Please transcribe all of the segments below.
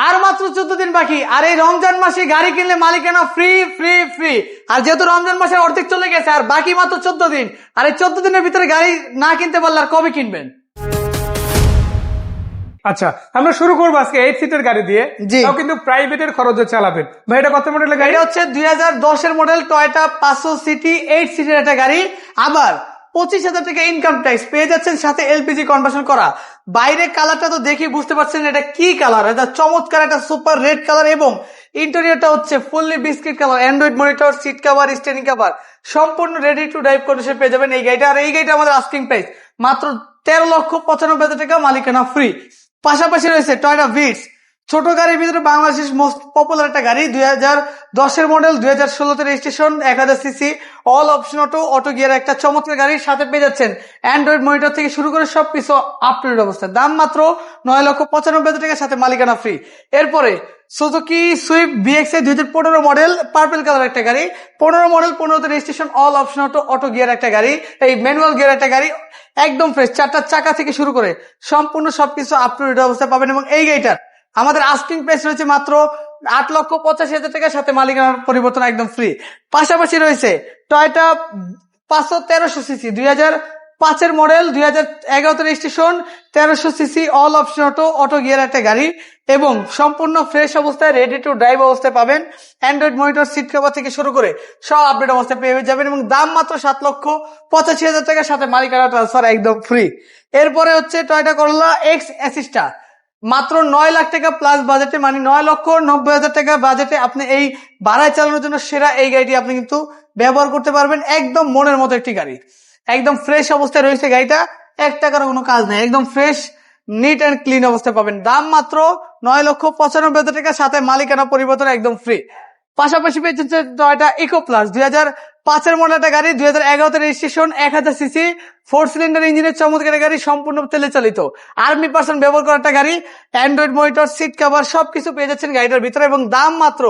আর মাত্র 14 দিন বাকি, আর এই রমজান মাসে গাড়ি কিনলে মালিকানা ফ্রি ফ্রি ফ্রি। আর যেহেতু রমজান মাসের অর্ধেক চলে গেছে আর বাকি মাত্র 14 দিন, আর এই 14 দিনের ভিতরে গাড়ি না কিনতে পারলে আর কবে কিনবেন? আচ্ছা, আমরা শুরু করবো আজকে 8 সিটের গাড়ি দিয়ে। জি। তাও কিন্তু প্রাইভেটের খরচে চালাবেন। ভাই এটা কত মডেলের গাড়ি? এটা হচ্ছে 2010 মডেল টয়োটা 500 সিটি 8 সিটের একটা গাড়ি। আবার 25,000 টাকা ইনকাম ট্যাক্স পেয়ে যাচ্ছেন, সাথে এলপিজি কনভার্সন করা। বাইরে কালারটা তো দেখি বুঝতে পারছেন এটা কি কালার, এটা চমৎকার একটা সুপার রেড কালার, এবং ইন্টেরিয়রটা হচ্ছে fully biscuit colour. Android monitor, seat cover, steering cover সম্পূর্ণ রেডি টু ড্রাইভ কন্ডিশন পেয়ে যাবেন এই গাড়িটা। আর এই গাড়িটা আমাদের আস্কিং প্রাইস মাত্র 13,95,000 টাকা, মালিকানা ফ্রি। পাশাপাশি রয়েছে টয়োটা ভিটস, ছোট গাড়ির ভিতরে বাংলাদেশের মোস্ট পপুলার একটা গাড়ি। 2010 model, 2016 registration, 1000 CC, all option auto, auto gear একটা চমৎকার গাড়ির সাথে পেয়ে যাচ্ছেন অ্যান্ড্রয়েড মনিটর থেকে শুরু করে সবকিছু আপ টু ডেট অবস্থায়। দাম মাত্র 9,95,000 টাকা, সাথে মালিকানা ফ্রি। এরপরে Suzuki Swift bx 2015 model, purple colour একটা গাড়ি। 15 model, 15 registration, all option auto, auto gear একটা গাড়ি, এই ম্যানুয়াল গিয়ার একটা গাড়ি, একদম ফ্রেশ। 4টা চাকা থেকে শুরু করে সম্পূর্ণ সবকিছু আপ টু ডেট অবস্থায় পাবেন। এবং এই গাড়িটার আমাদের আস্কিং প্রাইস রয়েছে মাত্র 8,85,000 টাকার, সাথে মালিকানার পরিবর্তন একদম ফ্রি। পাশাপাশি রয়েছে Toyota 513 CC 2005 model, 2011 registration, 1300 CC, all option auto, auto gear একটা গাড়ি, এবং সম্পূর্ণ ফ্রেশ অবস্থায় রেডি টু ড্রাইভ অবস্থায় পাবেন। অ্যান্ড্রয়েড মনিটর, সিট কভার থেকে শুরু করে সব আপডেট অবস্থায় পেয়ে যাবেন, এবং দাম মাত্র 7,85,000 টাকার, সাথে মালিকানা ট্রান্সফার একদম ফ্রি। এরপরে হচ্ছে টয়োটা করোলা এক্স অ্যাসিস্টা, মাত্র 9 লাখ টাকা প্লাস বাজেটে, মানে 9,90,000 টাকা বাজেটে আপনি এই ভাড়ায় চালানোর জন্য সেরা এই গাড়িটি আপনি কিন্তু ব্যবহার করতে পারবেন। একদম মনের মতো একটি গাড়ি, একদম ফ্রেশ অবস্থায় রয়েছে গাড়িটা, 1 টাকার কোনো কাজ নেই, একদম ফ্রেশ নিট অ্যান্ড ক্লিন অবস্থায় পাবেন। দাম মাত্র 9,95,000 টাকা, সাথে মালিকানা পরিবর্তন একদম ফ্রি। পাশাপাশি পেয়েছে টয়োটা ইকো প্লাস 2005 মডেল একটা গাড়ি, 2011 রেজিস্ট্রেশন, 1000 সিসি, 4 সিলিন্ডার ইঞ্জিনের চমৎকার গাড়ি, সম্পূর্ণ তেলে চালিত, আর্মি পার্সন ব্যবহার করা একটা গাড়ি। অ্যান্ড্রয়েড মনিটর, সিট কভার সবকিছু পেয়ে যাচ্ছেন গাড়িটার ভিতরে, এবং দাম মাত্র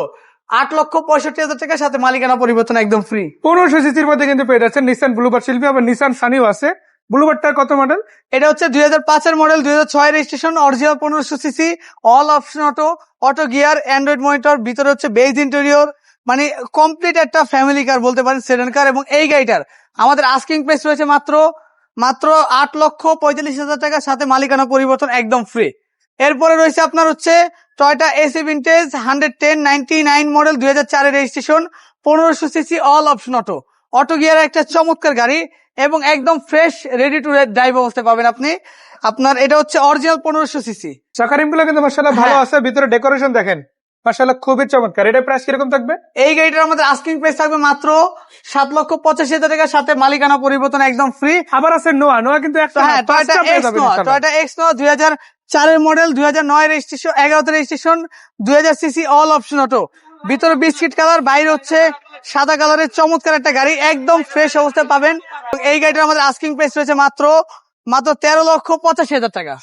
8,65,000 টাকা, সাথে মালিকানা পরিবর্তন একদম ফ্রি। 1500 সিসির মধ্যে কিন্তু পেয়ে যাচ্ছেন নিসান ব্লুবার্ড শিল্পী, আবার নিসান সানিও আছে। ব্লুবার্ডটার কত মডেল? এটা হচ্ছে 2005 model, 2006 registration, original 1500 CC, all option auto, auto gear, Android monitor, ভিতরে হচ্ছে বেজ ইন্টেরিয়র, মানে কমপ্লিট একটা ফ্যামিলি কার বলতে পারেন, সেডান কার। এবং এই গাড়িটার আমাদের আস্কিং প্রাইস রয়েছে মাত্র 8,45,000 টাকা, সাথে মালিকানা পরিবর্তন একদম ফ্রি। এরপরে রয়েছে আপনার হচ্ছে Toyota AC vintage 110/99 model, 2004 registration, 1500 CC, all option auto, auto gear একটা চমৎকার গাড়ি, এবং একদম ফ্রেশ রেডি টু ড্রাইভ অবস্থায় পাবেন আপনি। আপনার এটা হচ্ছে অরিজিনাল 1500 সিসি। চাকারিম গুলো কিন্তু মাশাআল্লাহ ভালো আছে, ভিতরে ডেকোরেশন দেখেন মাশাআল্লাহ খুবই চমৎকার। এটা প্রাইস কিরকম থাকবে? এই গাড়িটার আমাদের আস্কিং প্রাইস থাকবে মাত্র 7,85,000 টাকা, সাথে মালিকানা পরিবর্তন একদম ফ্রি। আবার আছে নোয়া, নোয়া কিন্তু একটা হ্যাঁ, টয়োটা এক্স নোয়া 2004 model, 2009 registration, 11 registration, 2000 CC, all option auto, ভিতরে বিস্কিট কালার, বাইরে হচ্ছে সাদা কালারের চমৎকার একটা গাড়ি, একদম ফ্রেশ অবস্থায় পাবেন। এই গাড়িটার আমাদের আস্কিং প্রাইস রয়েছে মাত্র 13,85,000 টাকা।